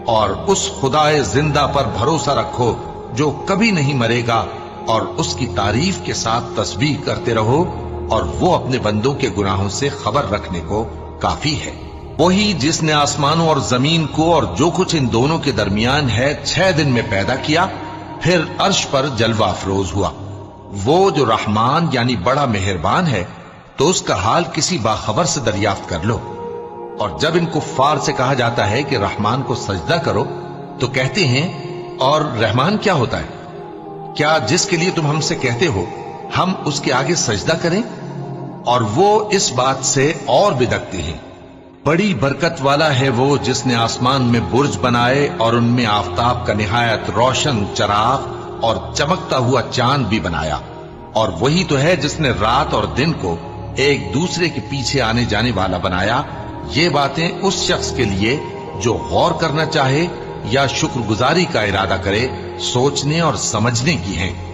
اور اس خدائے زندہ پر بھروسہ رکھو جو کبھی نہیں مرے گا، اور اس کی تعریف کے ساتھ تسبیح کرتے رہو، اور وہ اپنے بندوں کے گناہوں سے خبر رکھنے کو کافی ہے۔ وہی جس نے آسمانوں اور زمین کو اور جو کچھ ان دونوں کے درمیان ہے 6 دن میں پیدا کیا، پھر عرش پر جلوہ افروز ہوا۔ وہ جو رحمان یعنی بڑا مہربان ہے، تو اس کا حال کسی باخبر سے دریافت کر لو۔ اور جب ان کفار سے کہا جاتا ہے کہ رحمان کو سجدہ کرو، تو کہتے ہیں اور رحمان کیا ہوتا ہے؟ کیا جس کے لیے تم ہم سے کہتے ہو ہم اس کے آگے سجدہ کریں؟ اور وہ اس بات سے اور بدکتے ہیں۔ بڑی برکت والا ہے وہ جس نے آسمان میں برج بنائے اور ان میں آفتاب کا نہایت روشن چراغ اور چمکتا ہوا چاند بھی بنایا۔ اور وہی تو ہے جس نے رات اور دن کو ایک دوسرے کے پیچھے آنے جانے والا بنایا۔ یہ باتیں اس شخص کے لیے جو غور کرنا چاہے یا شکر گزاری کا ارادہ کرے، سوچنے اور سمجھنے کی ہیں۔